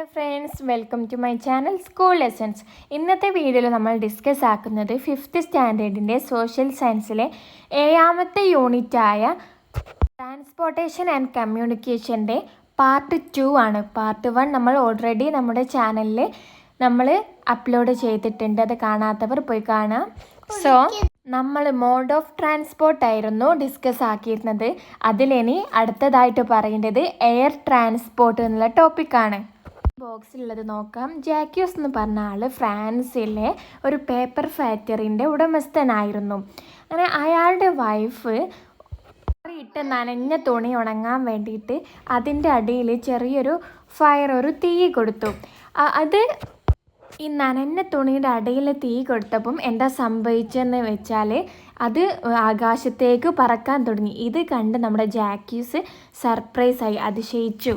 Hi friends, welcome to my channel school lessons. ഇന്നത്തെ വീഡിയോയിൽ നമ്മൾ ഡിസ്കസ് ആക്കുന്നത് 5th സ്റ്റാൻഡേർഡിൻ്റെ സോഷ്യൽ സയൻസിലെ 7ാമത്തെ യൂണിറ്റായ ട്രാൻസ്പോർട്ടേഷൻ ആൻഡ് കമ്മ്യൂണിക്കേഷൻ്റെ പാർട്ട് 2 ആണ്. പാർട്ട് 1 നമ്മൾ ഓൾറെഡി നമ്മുടെ ചാനലിൽ നമ്മൾ അപ്ലോഡ് ചെയ്തിട്ടുണ്ട്. അത് കാണാത്തവർ പോയി കാണാം. സോ നമ്മൾ മോഡ് ഓഫ് ട്രാൻസ്പോർട്ട് ആയിരുന്നു ഡിസ്കസ് ആക്കിയിരുന്നത്. അതിലിനി അടുത്തതായിട്ട് പറയേണ്ടത് എയർ ട്രാൻസ്പോർട്ട് എന്നുള്ള ടോപ്പിക്കാണ്. ബോക്സിലുള്ളത് നോക്കാം. ജാക്യൂസ് എന്ന് പറഞ്ഞ ആൾ ഫ്രാൻസിലെ ഒരു പേപ്പർ ഫാക്ടറിൻ്റെ ഉടമസ്ഥനായിരുന്നു. അങ്ങനെ അയാളുടെ വൈഫ് ഇട്ട് നനഞ്ഞ തുണി ഉണങ്ങാൻ വേണ്ടിയിട്ട് അതിൻ്റെ അടിയിൽ ചെറിയൊരു ഒരു തീ കൊടുത്തു. അത് ഈ നനഞ്ഞ തുണിയുടെ അടിയിൽ തീ കൊടുത്തപ്പം എന്താ സംഭവിച്ചതെന്ന് വെച്ചാൽ അത് ആകാശത്തേക്ക് പറക്കാൻ തുടങ്ങി. ഇത് കണ്ട് നമ്മുടെ ജാക്യൂസ് സർപ്രൈസായി, അതിശയിച്ചു.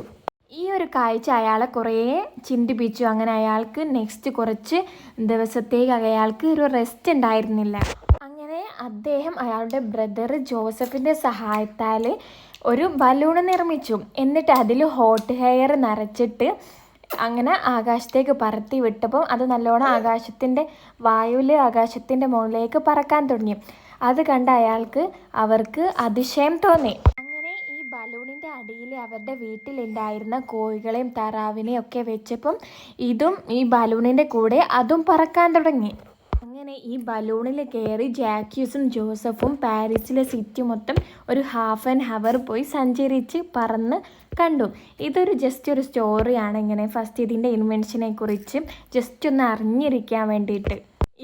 ഈ ഒരു കാഴ്ച അയാളെ കുറേ ചിന്തിപ്പിച്ചു. അങ്ങനെ അയാൾക്ക് നെക്സ്റ്റ് കുറച്ച് ദിവസത്തേക്ക് അയാൾക്ക് ഒരു റെസ്റ്റ് ഉണ്ടായിരുന്നില്ല. അങ്ങനെ അദ്ദേഹം അയാളുടെ ബ്രദർ ജോസഫിൻ്റെ സഹായത്താൽ ഒരു ബലൂൺ നിർമ്മിച്ചു. എന്നിട്ട് അതിൽ ഹോട്ട് എയർ നിറച്ചിട്ട് അങ്ങനെ ആകാശത്തേക്ക് പറത്തി വിട്ടപ്പോൾ അത് നല്ലോണം ആകാശത്തിൻ്റെ വായുവിൽ ആകാശത്തിൻ്റെ മുകളിലേക്ക് പറക്കാൻ തുടങ്ങി. അത് കണ്ട അവർക്ക് അതിശയം തോന്നി. ബലൂണിൻ്റെ അടിയിൽ അവരുടെ വീട്ടിലുണ്ടായിരുന്ന കോഴികളെയും താറാവിനെയും ഒക്കെ വെച്ചപ്പം ഇതും ഈ ബലൂണിൻ്റെ കൂടെ അതും പറക്കാൻ തുടങ്ങി. അങ്ങനെ ഈ ബലൂണിൽ കയറി ജാക്യൂസും ജോസഫും പാരീസിലെ സിറ്റി മൊത്തം ഒരു ഹാഫ് ആൻ ഹവർ പോയി സഞ്ചരിച്ച് പറന്ന് കണ്ടു. ഇതൊരു ജസ്റ്റ് ഒരു സ്റ്റോറിയാണ്. ഇങ്ങനെ ഫസ്റ്റ് ഇതിൻ്റെ ഇൻവെൻഷനെ കുറിച്ച് ജസ്റ്റ് ഒന്ന് അറിഞ്ഞിരിക്കാൻ വേണ്ടിയിട്ട്.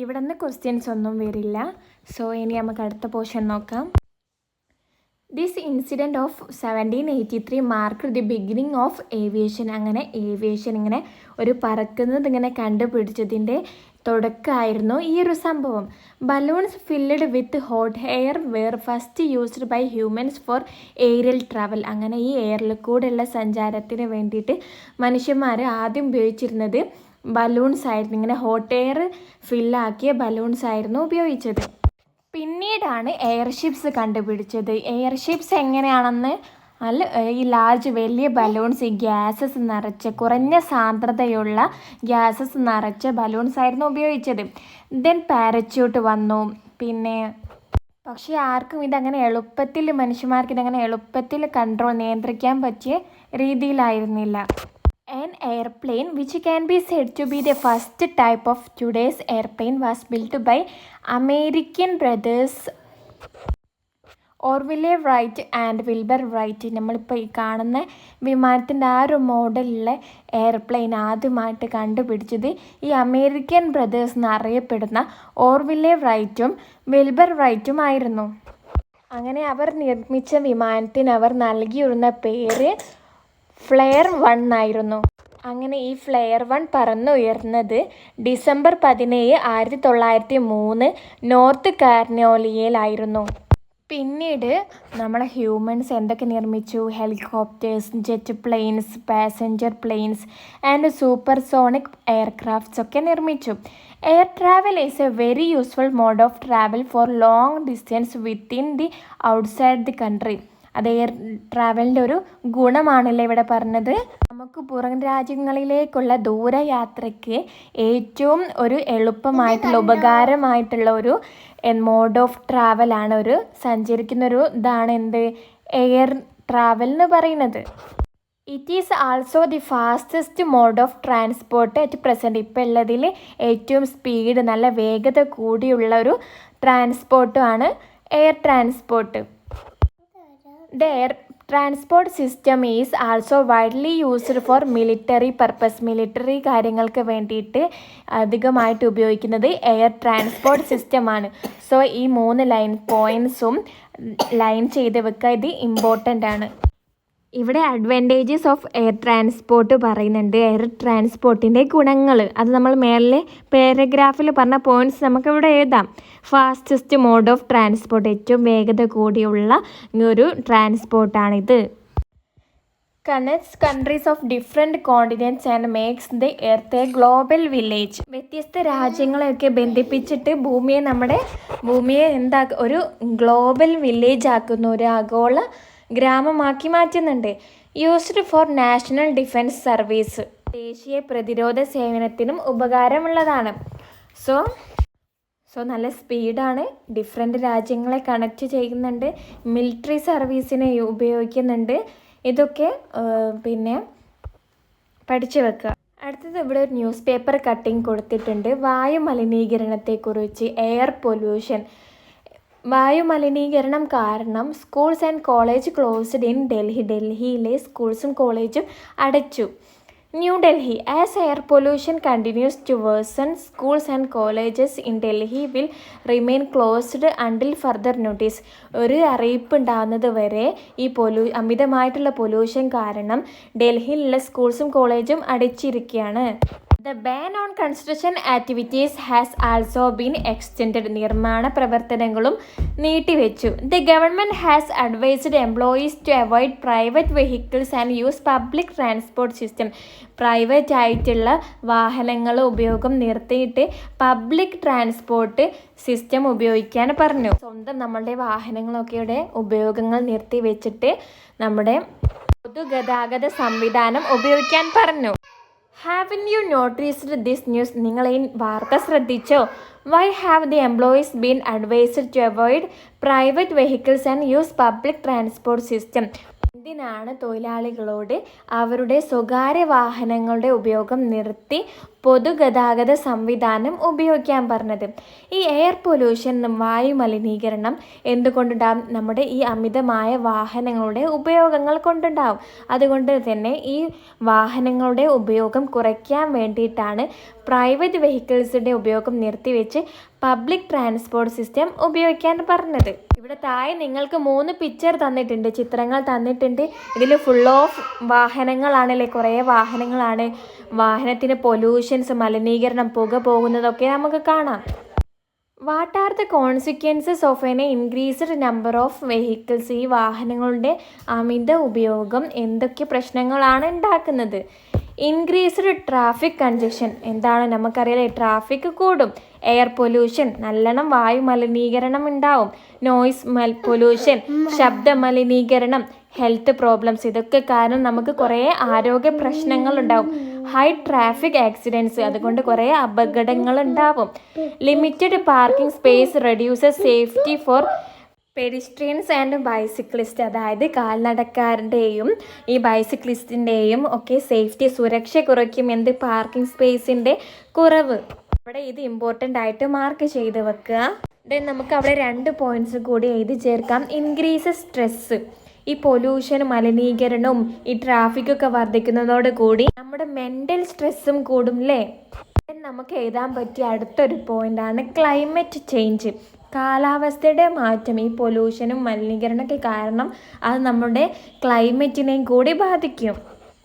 ഇവിടെ നിന്ന് ക്വസ്റ്റ്യൻസ് ഒന്നും വരില്ല. സോ ഇനി നമുക്ക് അടുത്ത പോർഷൻ നോക്കാം. This incident of 1783 mark the beginning of aviation. അങ്ങനെ ഏവിയേഷൻ ഇങ്ങനെ ഒരു പറക്കുന്നത് ഇങ്ങനെ കണ്ടുപിടിച്ചതിൻ്റെ തുടക്കമായിരുന്നു ഈ ഒരു സംഭവം. Balloons filled with hot air were first used by humans for aerial travel. അങ്ങനെ ഈ എയറിൽ കൂടെയുള്ള സഞ്ചാരത്തിന് വേണ്ടിയിട്ട് മനുഷ്യന്മാർ ആദ്യം ഉപയോഗിച്ചിരുന്നത് ബലൂൺസ് ആയിരുന്നു. ഇങ്ങനെ ഹോട്ട് എയർ ഫില്ലാക്കിയ ബലൂൺസ് ആയിരുന്നു ഉപയോഗിച്ചത്. പിന്നീടാണ് എയർഷിപ്സ് കണ്ടുപിടിച്ചത്. എയർഷിപ്സ് എങ്ങനെയാണെന്ന് ഈ ലാർജ് വലിയ ബലൂൺസ്, ഈ ഗ്യാസസ് നിറച്ച കുറഞ്ഞ സാന്ദ്രതയുള്ള ഗ്യാസസ് നിറച്ച ബലൂൺസ് ആയിരുന്നു ഉപയോഗിച്ചത്. ദെൻ പാരച്യൂട്ട് വന്നു. പക്ഷേ ആർക്കും ഇതങ്ങനെ എളുപ്പത്തിൽ മനുഷ്യന്മാർക്ക് ഇതങ്ങനെ എളുപ്പത്തിൽ നിയന്ത്രിക്കാൻ പറ്റിയ രീതിയിലായിരുന്നില്ല. An airplane which can be said to be the first type of today's airplane was built by American brothers Orville Wright and Wilbur Wright. നമ്മളിപ്പോൾ ഈ കാണുന്ന വിമാനത്തിൻ്റെ ആ ഒരു മോഡലിലുള്ള എയർപ്ലെയിൻ ആദ്യമായിട്ട് കണ്ടുപിടിച്ചത് ഈ അമേരിക്കൻ ബ്രദേഴ്സ് എന്നറിയപ്പെടുന്ന ഓർവിലെ റൈറ്റും വിൽബർ റൈറ്റും ആയിരുന്നു. അങ്ങനെ അവർ നിർമ്മിച്ച വിമാനത്തിന് അവർ നൽകിയിരുന്ന പേര് ഫ്ലെയർ 1 ആയിരുന്നു. അങ്ങനെ ഈ ഫ്ലെയർ 1 പറന്നുയർന്നത് ഡിസംബർ 17, 1903 നോർത്ത് കാർനോലിയയിലായിരുന്നു. പിന്നീട് നമ്മളെ ഹ്യൂമൻസ് എന്തൊക്കെ നിർമ്മിച്ചു? Helicopters, jet planes, passenger planes and supersonic aircrafts ഒക്കെ നിർമ്മിച്ചു. Air travel is a very useful mode of travel for long distance within the outside the country. അത് എയർ ട്രാവലിൻ്റെ ഒരു ഗുണമാണല്ലോ ഇവിടെ പറഞ്ഞത്. നമുക്ക് പുറം രാജ്യങ്ങളിലേക്കുള്ള ദൂരയാത്രയ്ക്ക് ഏറ്റവും ഒരു എളുപ്പമായിട്ടുള്ള ഉപകാരമായിട്ടുള്ള ഒരു മോഡ് ഓഫ് ട്രാവലാണ്, ഒരു സഞ്ചരിക്കുന്ന ഒരു ഇതാണ് എന്ത് എയർ ട്രാവൽ എന്ന് പറയുന്നത്. It is also the fastest mode of transport at present. ഇപ്പോൾ ഉള്ളതിൽ ഏറ്റവും സ്പീഡ്, നല്ല വേഗത കൂടിയുള്ള ഒരു ട്രാൻസ്പോർട്ടുമാണ് air transport. The air transport system is also widely used for military purpose. Military കാര്യങ്ങൾക്ക് വേണ്ടിയിട്ട് അധികമായിട്ട് ഉപയോഗിക്കുന്നത് എയർ ട്രാൻസ്പോർട്ട് സിസ്റ്റമാണ്. സോ ഈ 3 പോയിൻറ്റ്സും ലൈൻ ചെയ്ത് വെക്കുക, ഇത് ഇമ്പോർട്ടൻ്റ് ആണ്. ഇവിടെ അഡ്വാൻറ്റേജസ് ഓഫ് എയർ ട്രാൻസ്പോർട്ട് പറയുന്നുണ്ട്. എയർ ട്രാൻസ്പോർട്ടിൻ്റെ ഗുണങ്ങൾ അത് നമ്മൾ മേലെ പാരഗ്രാഫിൽ പറഞ്ഞ പോയിൻറ്റ്സ് നമുക്കിവിടെ എഴുതാം. ഫാസ്റ്റസ്റ്റ് മോഡ് ഓഫ് ട്രാൻസ്പോർട്ട്, ഏറ്റവും വേഗത കൂടിയുള്ള ഒരു ട്രാൻസ്പോർട്ടാണിത്. Connects countries of different continents and makes the earth a global village. വ്യത്യസ്ത രാജ്യങ്ങളെയൊക്കെ ബന്ധിപ്പിച്ചിട്ട് ഭൂമിയെ ഒരു ഗ്ലോബൽ വില്ലേജ് ആക്കുന്നു, ഒരു ആഗോള ഗ്രാമമാക്കി മാറ്റുന്നുണ്ട്. Used for national defence service. ദേശീയ പ്രതിരോധ സേവനത്തിനും ഉപകാരമുള്ളതാണ്. സോ നല്ല സ്പീഡാണ്, ഡിഫറെൻറ്റ് രാജ്യങ്ങളെ കണക്റ്റ് ചെയ്യുന്നുണ്ട്, മിലിറ്ററി സർവീസിനെ ഉപയോഗിക്കുന്നുണ്ട്. ഇതൊക്കെ പിന്നെ പഠിച്ചു വെക്കുക. അടുത്തത് ഇവിടെ ഒരു ന്യൂസ് പേപ്പർ കട്ടിങ് കൊടുത്തിട്ടുണ്ട്. വായു മലിനീകരണത്തെക്കുറിച്ച്, എയർ പൊല്യൂഷൻ. വായു മലിനീകരണം കാരണം schools and college closed in Delhi. ഡൽഹിയിലെ സ്കൂൾസും കോളേജും അടച്ചു. New Delhi. As air pollution continues to worsen, schools and colleges in Delhi will remain closed until further notice. ഒരു അറിയിപ്പ് ഉണ്ടാകുന്നത് വരെ ഈ അമിതമായിട്ടുള്ള പൊല്യൂഷൻ കാരണം ഡൽഹിയിലുള്ള സ്കൂൾസും കോളേജും അടച്ചിരിക്കുകയാണ്. The ban on construction activities has also been extended. നിർമ്മാണ പ്രവർത്തനങ്ങളും നീട്ടിവെച്ചു. The government has advised employees to avoid private vehicles and use public transport system. Private ആയിട്ടുള്ള വാഹനങ്ങൾ ഉപയോഗം നിർത്തിയിട്ട് പബ്ലിക് ട്രാൻസ്പോർട്ട് സിസ്റ്റം ഉപയോഗിക്കാൻ പറഞ്ഞു. സ്വന്തം നമ്മളുടെ വാഹനങ്ങളൊക്കെയുടെ ഉപയോഗങ്ങൾ നിർത്തി വെച്ചിട്ട് നമ്മുടെ പൊതുഗതാഗത സംവിധാനം ഉപയോഗിക്കാൻ പറഞ്ഞു. Haven't you noticed this news? നിങ്ങൾ ഈ വാർത്ത ശ്രദ്ധിച്ചോ? Why have the employees been advised to avoid private vehicles and use public transport system? എന്തിനാണ് തൊഴിലാളികളോട് അവരുടെ സ്വകാര്യ വാഹനങ്ങളുടെ ഉപയോഗം നിർത്തി പൊതുഗതാഗത സംവിധാനം ഉപയോഗിക്കാൻ പറഞ്ഞത്? ഈ എയർ പൊല്യൂഷൻ, വായു മലിനീകരണം എന്തുകൊണ്ടുണ്ടാകും? നമ്മുടെ ഈ അമിതമായ വാഹനങ്ങളുടെ ഉപയോഗങ്ങൾ കൊണ്ടുണ്ടാകും. അതുകൊണ്ട് തന്നെ ഈ വാഹനങ്ങളുടെ ഉപയോഗം കുറയ്ക്കാൻ വേണ്ടിയിട്ടാണ് പ്രൈവറ്റ് വെഹിക്കിൾസിൻ്റെ ഉപയോഗം നിർത്തിവെച്ച് പബ്ലിക് ട്രാൻസ്പോർട്ട് സിസ്റ്റം ഉപയോഗിക്കാൻ പറഞ്ഞത്. ഇവിടെ താഴെ നിങ്ങൾക്ക് 3 പിക്ചർ തന്നിട്ടുണ്ട്, ചിത്രങ്ങൾ തന്നിട്ടുണ്ട്. ഇതിൽ ഫുൾ ഓഫ് വാഹനങ്ങളാണല്ലേ, കുറേ വാഹനങ്ങളാണ്. വാഹനത്തിന് പൊല്യൂഷൻസ്, മലിനീകരണം, പുക പോകുന്നതൊക്കെ നമുക്ക് കാണാം. What are the consequences of N increased number of vehicles? ഈ വാഹനങ്ങളുടെ അമിത ഉപയോഗം എന്തൊക്കെ പ്രശ്നങ്ങളാണ് ഉണ്ടാക്കുന്നത്? Increased traffic congestion. എന്താണ് നമുക്കറിയാലേ, ട്രാഫിക് കൂടും. എയർ പൊല്യൂഷൻ, നല്ലോണം വായു മലിനീകരണം ഉണ്ടാവും. നോയ്സ് പൊല്യൂഷൻ, ശബ്ദ മലിനീകരണം, ഹെൽത്ത് പ്രോബ്ലംസ്, ഇതൊക്കെ കാരണം നമുക്ക് കുറേ ആരോഗ്യ പ്രശ്നങ്ങൾ ഉണ്ടാവും. ഹൈ ട്രാഫിക് ആക്സിഡൻറ്റ്സ്, അതുകൊണ്ട് കുറേ അപകടങ്ങൾ ഉണ്ടാവും. Limited parking space reduces safety for pedestrians and bicyclist. അതായത് കാൽനടക്കാരുടെയും ഈ ബൈസിക്കിളിസ്റ്റിൻ്റെയും ഒക്കെ സേഫ്റ്റി, സുരക്ഷ കുറയ്ക്കും. എന്ത്? പാർക്കിംഗ് സ്പേസിൻ്റെ കുറവ്. അവിടെ ഇത് ഇമ്പോർട്ടൻ്റ് ആയിട്ട് മാർക്ക് ചെയ്ത് വെക്കുക. ദെൻ നമുക്ക് അവിടെ 2 പോയിന്റ്സ് കൂടി എഴുതി ചേർക്കാം. Increases stress. ഈ പൊല്യൂഷനും മലിനീകരണവും ഈ ട്രാഫിക്കൊക്കെ വർദ്ധിക്കുന്നതോട് കൂടി നമ്മുടെ മെൻ്റൽ സ്ട്രെസ്സും കൂടും അല്ലേ? നമുക്ക് എഴുതാൻ പറ്റിയ അടുത്തൊരു പോയിൻ്റാണ് ക്ലൈമറ്റ് ചേഞ്ച്. കാലാവസ്ഥയുടെ മാറ്റം. ഈ പൊല്യൂഷനും മലിനീകരണമൊക്കെ കാരണം അത് നമ്മുടെ ക്ലൈമറ്റിനെയും കൂടി ബാധിക്കും.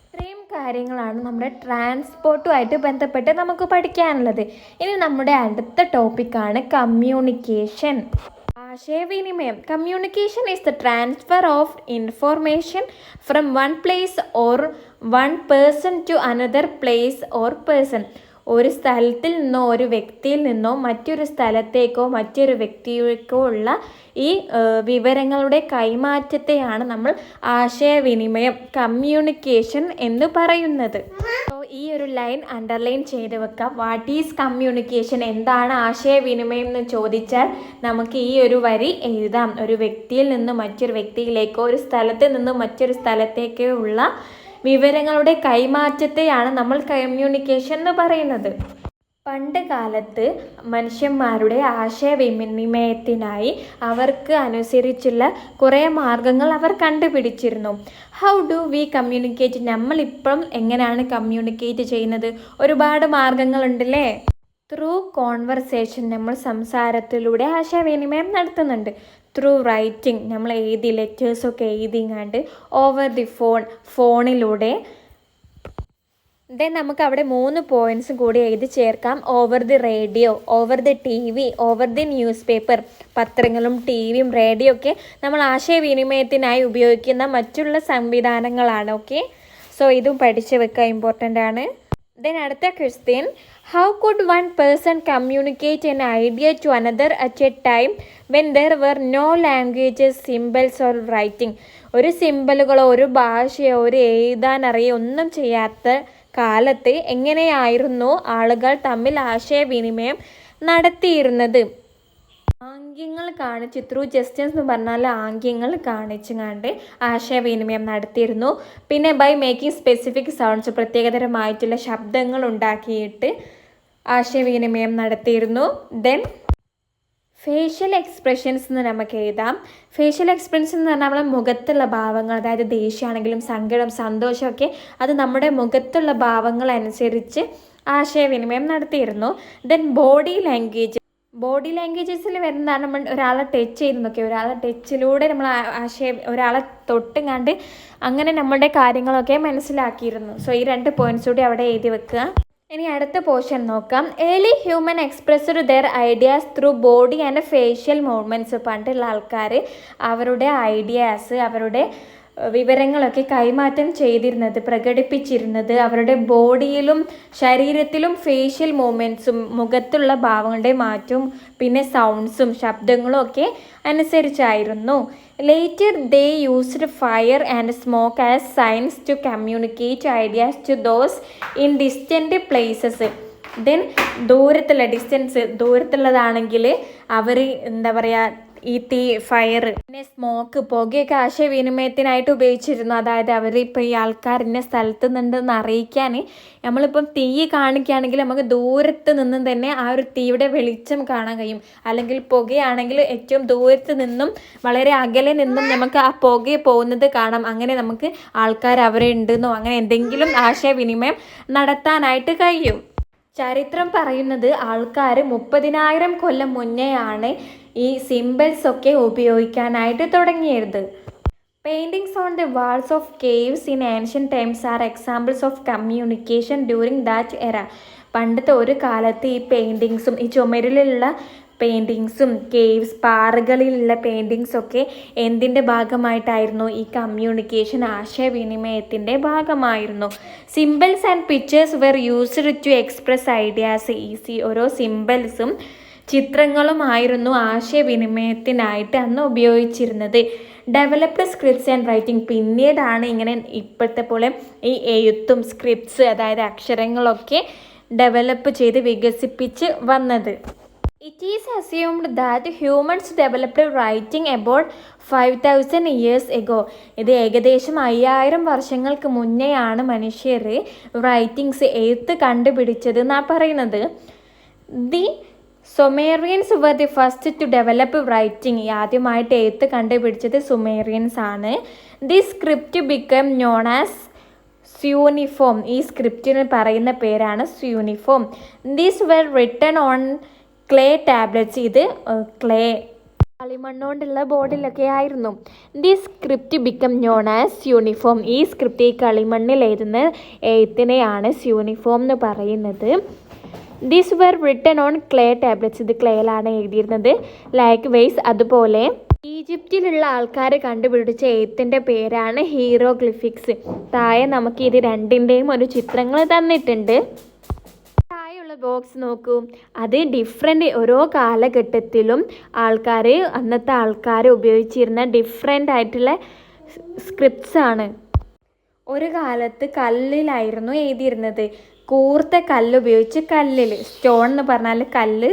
ഇത്രയും കാര്യങ്ങളാണ് നമ്മുടെ ട്രാൻസ്പോർട്ടുമായിട്ട് ബന്ധപ്പെട്ട് നമുക്ക് പഠിക്കാനുള്ളത്. ഇനി നമ്മുടെ അടുത്ത ടോപ്പിക്കാണ് കമ്മ്യൂണിക്കേഷൻ, ആശയവിനിമയം. Communication is the transfer of information from one place or one person to another place or person. ഒരു സ്ഥലത്തിൽ നിന്നോ ഒരു വ്യക്തിയിൽ നിന്നോ മറ്റൊരു സ്ഥലത്തേക്കോ മറ്റൊരു വ്യക്തിക്കോ ഉള്ള ഈ വിവരങ്ങളുടെ കൈമാറ്റത്തെയാണ് നമ്മൾ ആശയവിനിമയം, കമ്മ്യൂണിക്കേഷൻ എന്ന് പറയുന്നത്. ഈ ഒരു ലൈൻ അണ്ടർലൈൻ ചെയ്ത് വെക്കാം. What is communication? എന്താണ് ആശയവിനിമയം എന്ന് ചോദിച്ചാൽ നമുക്ക് ഈ ഒരു വരി എഴുതാം. ഒരു വ്യക്തിയിൽ നിന്ന് മറ്റൊരു വ്യക്തിയിലേക്കോ ഒരു സ്ഥലത്ത് നിന്ന് മറ്റൊരു സ്ഥലത്തേക്കോ ഉള്ള വിവരങ്ങളുടെ കൈമാറ്റത്തെയാണ് നമ്മൾ കമ്മ്യൂണിക്കേഷൻ എന്ന് പറയുന്നത്. പണ്ട് കാലത്ത് മനുഷ്യന്മാരുടെ ആശയവിനിമയത്തിനായി അവർക്ക് അനുസരിച്ചുള്ള കുറേ മാർഗങ്ങൾ അവർ കണ്ടുപിടിച്ചിരുന്നു. How do we communicate? നമ്മളിപ്പം എങ്ങനെയാണ് കമ്മ്യൂണിക്കേറ്റ് ചെയ്യുന്നത്? ഒരുപാട് മാർഗങ്ങളുണ്ടല്ലേ. ത്രൂ കോൺവെർസേഷൻ, നമ്മൾ സംസാരത്തിലൂടെ ആശയവിനിമയം നടത്തുന്നുണ്ട്. ത്രൂ റൈറ്റിംഗ്, നമ്മൾ എഴുതി ലെറ്റേഴ്സൊക്കെ എഴുതിങ്ങാണ്ട്. ഓവർ ദി ഫോണിലൂടെ. ദെൻ നമുക്ക് അവിടെ 3 പോയിന്റ്സും കൂടി എഴുതി ചേർക്കാം. Over the radio, over the TV, over the news paper. പത്രങ്ങളും TVയും റേഡിയോ ഒക്കെ നമ്മൾ ആശയവിനിമയത്തിനായി ഉപയോഗിക്കുന്ന മറ്റുള്ള സംവിധാനങ്ങളാണ്. ഓക്കെ, സോ ഇതും പഠിച്ചു വെക്കുക, ഇമ്പോർട്ടൻ്റ് ആണ്. ദെൻ അടുത്ത question, how could one person communicate an idea to another at a time when there were no languages, symbols or writing? ഒരു സിംബലുകളോ ഒരു ഭാഷയോ ഒരു എഴുതാനറിയോ ഒന്നും ചെയ്യാത്ത കാലത്ത് എങ്ങനെയായിരുന്നു ആളുകൾ തമ്മിൽ ആശയവിനിമയം നടത്തിയിരുന്നത്? ആംഗ്യങ്ങൾ കാണിച്ച് ത്രൂ ജസ്റ്റേഴ്സ് എന്ന് പറഞ്ഞാൽ ആംഗ്യങ്ങൾ കാണിച്ചുകൊണ്ട് ആശയവിനിമയം നടത്തിയിരുന്നു. പിന്നെ ബൈ മേക്കിംഗ് സ്പെസിഫിക് സൗണ്ട്സ്, പ്രത്യേകതരമായിട്ടുള്ള ശബ്ദങ്ങൾ ഉണ്ടാക്കിയിട്ട് ആശയവിനിമയം നടത്തിയിരുന്നു. ദെൻ ഫേഷ്യൽ എക്സ്പ്രഷൻസ് എന്ന് നമുക്ക് എഴുതാം. ഫേഷ്യൽ എക്സ്പ്രഷൻസ് എന്ന് പറഞ്ഞാൽ നമ്മളെ മുഖത്തുള്ള ഭാവങ്ങൾ, അതായത് ദേഷ്യമാണെങ്കിലും സങ്കടം, സന്തോഷമൊക്കെ അത് നമ്മുടെ മുഖത്തുള്ള ഭാവങ്ങൾ അനുസരിച്ച് ആശയവിനിമയം നടത്തിയിരുന്നു. ദെൻ ബോഡി ലാംഗ്വേജസിൽ വരുന്നതാണ് നമ്മൾ ഒരാളെ ടച്ച് ചെയ്യുന്നതൊക്കെ. ഒരാളെ ടച്ചിലൂടെ നമ്മൾ ഒരാളെ തൊട്ടും കണ്ട് അങ്ങനെ നമ്മുടെ കാര്യങ്ങളൊക്കെ മനസ്സിലാക്കിയിരുന്നു. സോ ഈ 2 പോയിന്റ്സ് കൂടി അവിടെ എഴുതി വെക്കുക. ഇനി അടുത്ത പോർഷൻ നോക്കാം. Early human expressed there ideas through body and facial movements. പണ്ടുള്ള ആൾക്കാർ അവരുടെ ഐഡിയാസ്, അവരുടെ വിവരങ്ങളൊക്കെ കൈമാറ്റം ചെയ്തിരുന്നത്, പ്രകടിപ്പിച്ചിരുന്നത് അവരുടെ ബോഡിയിലും ശരീരത്തിലും ഫേഷ്യൽ മൂവ്മെൻറ്റ്സും മുഖത്തുള്ള ഭാവങ്ങളുടെ മാറ്റവും പിന്നെ സൗണ്ട്സും ശബ്ദങ്ങളും ഒക്കെ അനുസരിച്ചായിരുന്നു. Later they used fire and smoke as signs to communicate ideas to those in distant places. Then ദൂരത്തുള്ളതാണെങ്കിൽ അവർ എന്താ പറയുക, ഈ തീ, ഫയർ, പിന്നെ സ്മോക്ക്, പുകയൊക്കെ ആശയവിനിമയത്തിനായിട്ട് ഉപയോഗിച്ചിരുന്നു. അതായത് അവർ ഇപ്പോൾ ഈ ആൾക്കാർ ഇന്ന സ്ഥലത്ത് നിന്നുണ്ടെന്ന് അറിയിക്കാൻ നമ്മളിപ്പം തീ കാണിക്കുകയാണെങ്കിൽ നമുക്ക് ദൂരത്ത് നിന്നും തന്നെ ആ ഒരു തീയുടെ വെളിച്ചം കാണാൻ കഴിയും. അല്ലെങ്കിൽ പുകയാണെങ്കിൽ ഏറ്റവും ദൂരത്ത് നിന്നും വളരെ അകലെ നിന്നും നമുക്ക് ആ പുക പോകുന്നത് കാണാം. അങ്ങനെ നമുക്ക് ആൾക്കാർ അവിടെ ഉണ്ടെന്നോ അങ്ങനെ എന്തെങ്കിലും ആശയവിനിമയം നടത്താനായിട്ട് കഴിയും. ചരിത്രം പറയുന്നത് ആൾക്കാർ 30,000 കൊല്ലം മുന്നെയാണ് ഈ സിംബൽസ് ഒക്കെ ഉപയോഗിക്കാനായിട്ട് തുടങ്ങിയത്. Paintings on the walls of caves in ancient times are examples of communication during that era. പണ്ടത്തെ ഒരു കാലത്ത് ഈ പെയിൻറ്റിങ്സും ഈ ചുമരിലുള്ള പെയിൻറ്റിങ്സും കേവ്സ്, പാറകളിലുള്ള പെയിൻറ്റിങ്സൊക്കെ എന്തിൻ്റെ ഭാഗമായിട്ടായിരുന്നു? ഈ കമ്മ്യൂണിക്കേഷൻ, ആശയവിനിമയത്തിൻ്റെ ഭാഗമായിരുന്നു. Symbols and pictures were used to express ideas easy. ഓരോ സിംബൽസും ചിത്രങ്ങളുമായിരുന്നു ആശയവിനിമയത്തിനായിട്ട് അന്ന് ഉപയോഗിച്ചിരുന്നത്. Developed scripts and writing. പിന്നീടാണ് ഇങ്ങനെ ഇപ്പോഴത്തെ പോലെ ഈ എഴുത്തും സ്ക്രിപ്റ്റ്സ്, അതായത് അക്ഷരങ്ങളൊക്കെ ഡെവലപ്പ് ചെയ്ത് വികസിപ്പിച്ച് വന്നത്. It is assumed that humans developed writing about 5,000 years ago. ഇത് ഏകദേശം 5000 വർഷങ്ങൾക്ക് മുന്നെയാണ് മനുഷ്യർ റൈറ്റിങ്സ്, എഴുത്ത് കണ്ടുപിടിച്ചത് എന്നാണ് പറയുന്നത്. The Sumerians were the first to develop writing. ആദ്യമായിട്ട് എഴുത്ത് കണ്ടുപിടിച്ചത് സുമേറിയൻസ് ആണ്. The script became known as cuneiform. ഈ സ്ക്രിപ്റ്റിന് പറയുന്ന പേരാണ് cuneiform. These were written on clay tablets. ഇത് കളിമണ്ണുകൊണ്ടുള്ള ബോർഡിലൊക്കെ ആയിരുന്നു. The script became known as uniform. ഈ സ്ക്രിപ്റ്റ്, ഈ കളിമണ്ണിൽ എഴുതുന്ന എഴുത്തിനെയാണ് സ്യൂണിഫോം എന്ന് പറയുന്നത്. These were written on clay tablets. ഇത് ക്ലേയിലാണ് എഴുതിയിരുന്നത്. ലൈക്ക് വൈസ് അതുപോലെ ഈജിപ്തിലുള്ള ആൾക്കാർ കണ്ടുപിടിച്ച എഴുത്തിൻ്റെ പേരാണ് ഹീറോഗ്ലിഫിക്സ്. താഴെ നമുക്ക് ഇത് രണ്ടിൻ്റെയും ഒരു ചിത്രങ്ങൾ തന്നിട്ടുണ്ട്. താഴെയുള്ള ബോക്സ് നോക്കൂ. അത് ഡിഫറെൻ്റ്, ഓരോ കാലഘട്ടത്തിലും അന്നത്തെ ആൾക്കാർ ഉപയോഗിച്ചിരുന്ന ഡിഫറെൻ്റ് ആയിട്ടുള്ള സ്ക്രിപ്റ്റ്സ് ആണ്. ഒരു കാലത്ത് കല്ലിലായിരുന്നു എഴുതിയിരുന്നത്. കൂർത്ത കല്ല് ഉപയോഗിച്ച്, കല്ലിൽ, സ്റ്റോൺ എന്ന് പറഞ്ഞാൽ കല്ല്,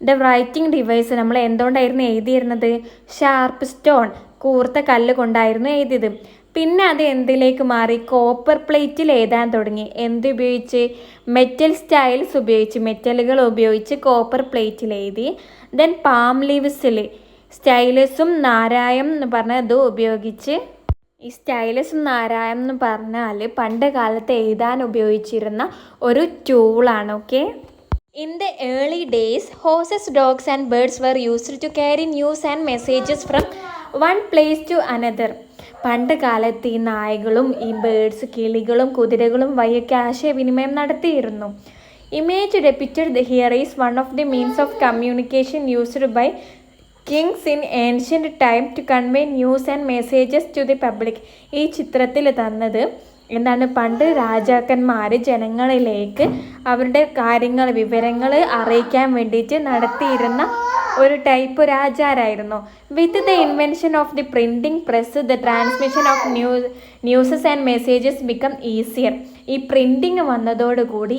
ദ റൈറ്റിംഗ് ഡിവൈസ്. നമ്മൾ എന്തുകൊണ്ടായിരുന്നു എഴുതിയിരുന്നത്? ഷാർപ്പ് സ്റ്റോൺ, കൂർത്ത കല്ല് കൊണ്ടായിരുന്നു എഴുതിയത്. പിന്നെ അത് എന്തിലേക്ക് മാറി? കോപ്പർ പ്ലേറ്റിൽ എഴുതാൻ തുടങ്ങി. എന്തുപയോഗിച്ച്? മെറ്റൽ സ്റ്റൈൽസ് ഉപയോഗിച്ച്, മെറ്റലുകൾ ഉപയോഗിച്ച് കോപ്പർ പ്ലേറ്റിൽ എഴുതി. ദെൻ പാം ലീവ്സിൽ സ്റ്റൈലസും നാരായം എന്ന് പറഞ്ഞാൽ ഇത് ഉപയോഗിച്ച്. ഈ സ്റ്റൈലസും നാരായം എന്ന് പറഞ്ഞാൽ പണ്ട് കാലത്ത് എഴുതാൻ ഉപയോഗിച്ചിരുന്ന ഒരു ടൂളാണ്. Okay. In the early days, horses, dogs and birds were used to carry news and messages from one place to another. പണ്ട് കാലത്ത് ഈ നായകളും ഈ ബേഡ്സ്, കിളികളും കുതിരകളും വഴിയൊക്കെ ആശയവിനിമയം നടത്തിയിരുന്നു. Image depicted here is one of the means of communication used by kings in ancient time to convey news and messages to the public. ഈ ചിത്രത്തിൽ തന്നത് എന്താണ്? പണ്ട് രാജാക്കന്മാർ ജനങ്ങളിലേക്ക് അവരുടെ കാര്യങ്ങൾ, വിവരങ്ങൾ അറിയിക്കാൻ വേണ്ടിയിട്ട് നടത്തിയിരുന്ന ഒരു ടൈപ്പ് ഒരു ആചാരമായിരുന്നു. With the invention of the printing press the transmission of newses and messages became easier. ഈ പ്രിൻറ്റിങ് വന്നതോടുകൂടി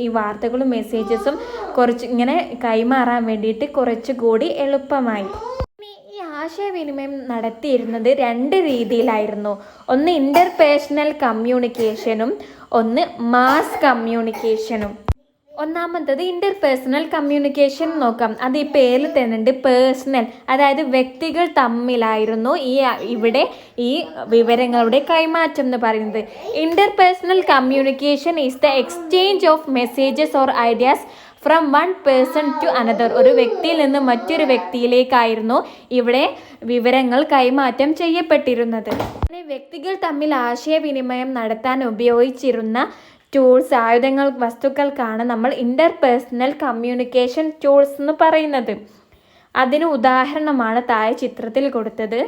ഈ വാർത്തകളും മെസ്സേജസും കുറച്ച് ഇങ്ങനെ കൈമാറാൻ വേണ്ടിയിട്ട് കുറച്ചുകൂടി എളുപ്പമായി. ഈ ആശയവിനിമയം നടത്തിയിരുന്നത് 2 രീതിയിലായിരുന്നു. ഒന്ന് ഇൻ്റർപേഴ്സണൽ കമ്മ്യൂണിക്കേഷനും ഒന്ന് മാസ് കമ്മ്യൂണിക്കേഷനും. ഒന്നാമത്തത് ഇൻ്റർപേഴ്സണൽ കമ്മ്യൂണിക്കേഷൻ നോക്കാം. അത് ഈ പേരിൽ തന്നെയുണ്ട്, പേഴ്സണൽ, അതായത് വ്യക്തികൾ തമ്മിലായിരുന്നു ഇവിടെ ഈ വിവരങ്ങളുടെ കൈമാറ്റം എന്ന് പറയുന്നത്. Interpersonal communication is the exchange of messages or ideas from one person to another. ഒരു വ്യക്തിയിൽ നിന്ന് മറ്റൊരു വ്യക്തിയിലേക്കായിരുന്നു ഇവിടെ വിവരങ്ങൾ കൈമാറ്റം ചെയ്യപ്പെട്ടിരുന്നത്. വ്യക്തികൾ തമ്മിൽ ആശയവിനിമയം നടത്താൻ ഉപയോഗിച്ചിരുന്ന ടൂൾസ്, ആയുധങ്ങൾ, വസ്തുക്കൾക്കാണ് നമ്മൾ ഇൻ്റർപേഴ്സണൽ കമ്മ്യൂണിക്കേഷൻ ടൂൾസ് എന്ന് പറയുന്നത്. അതിന് ഉദാഹരണമാണ് താഴെ ചിത്രത്തിൽ കൊടുത്തത്.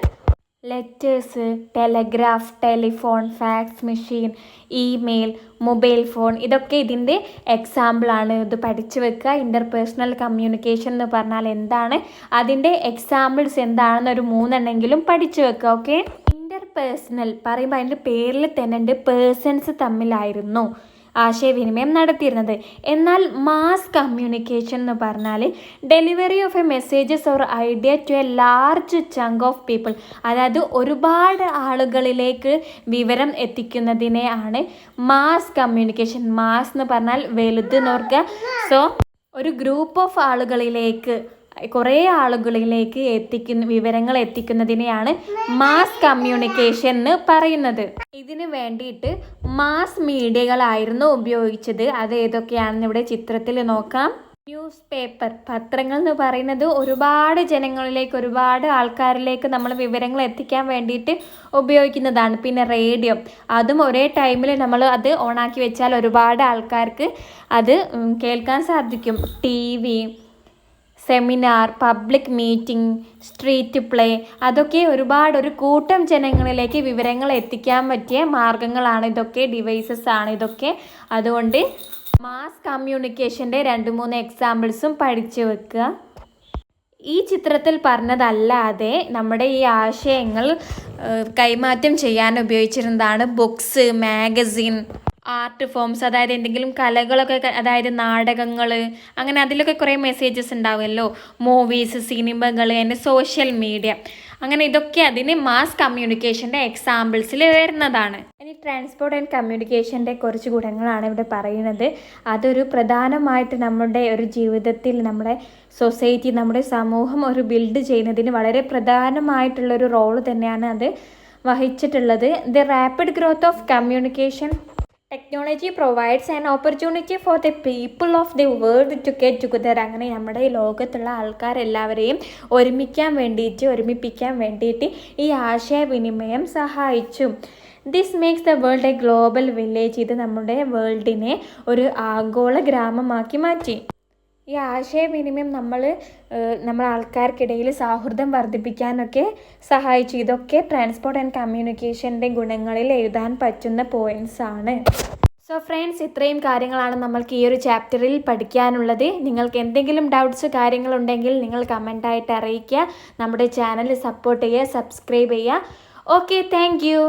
Letters, telegraph, telephone, fax machine, email, mobile phone, ഇതൊക്കെ ഇതിൻ്റെ എക്സാമ്പിളാണ്. ഇത് പഠിച്ചു വെക്കുക. ഇൻ്റർപേഴ്സണൽ കമ്മ്യൂണിക്കേഷൻ എന്ന് പറഞ്ഞാൽ എന്താണ്, അതിൻ്റെ എക്സാമ്പിൾസ് എന്താണെന്ന് ഒരു 3 എണ്ണെങ്കിലും പഠിച്ചു വെക്കുക. ഓക്കെ. ഇൻ്റർപേഴ്സണൽ പറയുമ്പോൾ അതിൻ്റെ പേരിൽ തന്നെ ഉണ്ട്, പേഴ്സൺസ് തമ്മിലായിരുന്നു ആശയവിനിമയം നടത്തിയിരുന്നത്. എന്നാൽ മാസ് കമ്മ്യൂണിക്കേഷൻ എന്ന് പറഞ്ഞാൽ delivery of a messages or idea to a large chunk of people, അതായത് ഒരുപാട് ആളുകളിലേക്ക് വിവരം എത്തിക്കുന്നതിനെയാണ് മാസ് കമ്മ്യൂണിക്കേഷൻ. മാസ് എന്ന് പറഞ്ഞാൽ വലുത് നോക്കുക. സോ ഒരു ഗ്രൂപ്പ് ഓഫ് ആളുകളിലേക്ക്, കുറേ ആളുകളിലേക്ക് വിവരങ്ങൾ എത്തിക്കുന്നതിനെയാണ് മാസ് കമ്മ്യൂണിക്കേഷൻ എന്ന് പറയുന്നത്. ഇതിന് വേണ്ടിയിട്ട് മാസ് മീഡിയകളായിരുന്നു ഉപയോഗിച്ചത്. അത് ഏതൊക്കെയാണെന്ന് ഇവിടെ ചിത്രത്തിൽ നോക്കാം. ന്യൂസ് പേപ്പർ, പത്രങ്ങൾ എന്ന് പറയുന്നത് ഒരുപാട് ജനങ്ങളിലേക്ക്, ഒരുപാട് ആൾക്കാരിലേക്ക് നമ്മൾ വിവരങ്ങൾ എത്തിക്കാൻ വേണ്ടിയിട്ട് ഉപയോഗിക്കുന്നതാണ്. പിന്നെ റേഡിയോ, അതും ഒരേ ടൈമിൽ നമ്മൾ അത് ഓണാക്കി വെച്ചാൽ ഒരുപാട് ആൾക്കാർക്ക് അത് കേൾക്കാൻ സാധിക്കും. TV, seminar, public meeting, street play, അതൊക്കെ ഒരു കൂട്ടം ജനങ്ങളിലേക്ക് വിവരങ്ങൾ എത്തിക്കാൻ പറ്റിയ മാർഗങ്ങളാണ് ഇതൊക്കെ, ഡിവൈസസ് ആണ് ഇതൊക്കെ. അതുകൊണ്ട് മാസ് കമ്മ്യൂണിക്കേഷൻ്റെ 2-3 എക്സാമ്പിൾസും പഠിച്ചു വെക്കുക. ഈ ചിത്രത്തിൽ പറഞ്ഞതല്ലാതെ നമ്മുടെ ഈ ആശയങ്ങൾ കൈമാറ്റം ചെയ്യാൻ ഉപയോഗിച്ചിരുന്നതാണ് ബുക്സ്, മാഗസിൻ, ആർട്ട് ഫോംസ്, അതായത് എന്തെങ്കിലും കലകളൊക്കെ, അതായത് നാടകങ്ങൾ, അങ്ങനെ അതിലൊക്കെ കുറേ മെസ്സേജസ് ഉണ്ടാവുമല്ലോ. മൂവീസ്, സിനിമകൾ, അതിൻ്റെ സോഷ്യൽ മീഡിയ, അങ്ങനെ ഇതൊക്കെ അതിന് മാസ് കമ്മ്യൂണിക്കേഷൻ്റെ എക്സാമ്പിൾസിൽ വരുന്നതാണ്. ഇനി ട്രാൻസ്പോർട്ട് ആൻഡ് കമ്മ്യൂണിക്കേഷൻ്റെ കുറച്ച് ഗുണങ്ങളാണ് ഇവിടെ പറയുന്നത്. അതൊരു പ്രധാനമായിട്ട് നമ്മുടെ ഒരു ജീവിതത്തിൽ, നമ്മുടെ സൊസൈറ്റി, നമ്മുടെ സമൂഹം ഒരു ബിൽഡ് ചെയ്യുന്നതിന് വളരെ പ്രധാനമായിട്ടുള്ളൊരു റോള് തന്നെയാണ് അത് വഹിച്ചിട്ടുള്ളത്. The rapid growth of communication technology provides an opportunity for the people of the world to get together. അങ്ങനെ നമ്മുടെ ഈ ലോകത്തുള്ള ആൾക്കാരെല്ലാവരെയും ഒരുമിപ്പിക്കാൻ വേണ്ടിയിട്ട് ഈ ആശയവിനിമയം സഹായിച്ചു. This makes the world A global village. ഇത് നമ്മുടെ വേൾഡിനെ ഒരു ആഗോള ഗ്രാമമാക്കി മാറ്റി. ഈ ആശയവിനിമയം നമ്മൾ ആൾക്കാർക്കിടയിൽ സൗഹൃദം വർദ്ധിപ്പിക്കാനൊക്കെ സഹായിച്ചു. ഇതൊക്കെ ട്രാൻസ്പോർട്ട് ആൻഡ് കമ്മ്യൂണിക്കേഷൻ്റെ ഗുണങ്ങളിൽ എഴുതാൻ പറ്റുന്ന പോയിൻറ്റ്സ് ആണ്. സോ ഫ്രണ്ട്സ്, ഇത്രയും കാര്യങ്ങളാണ് നമ്മൾക്ക് ഈ ഒരു ചാപ്റ്ററിൽ പഠിക്കാനുള്ളത്. നിങ്ങൾക്ക് എന്തെങ്കിലും ഡൗട്ട്സ് കാര്യങ്ങളുണ്ടെങ്കിൽ നിങ്ങൾ കമൻറ്റായിട്ട് അറിയിക്കുക. നമ്മുടെ ചാനൽ സപ്പോർട്ട് ചെയ്യുക, സബ്സ്ക്രൈബ് ചെയ്യുക. Okay, thank you.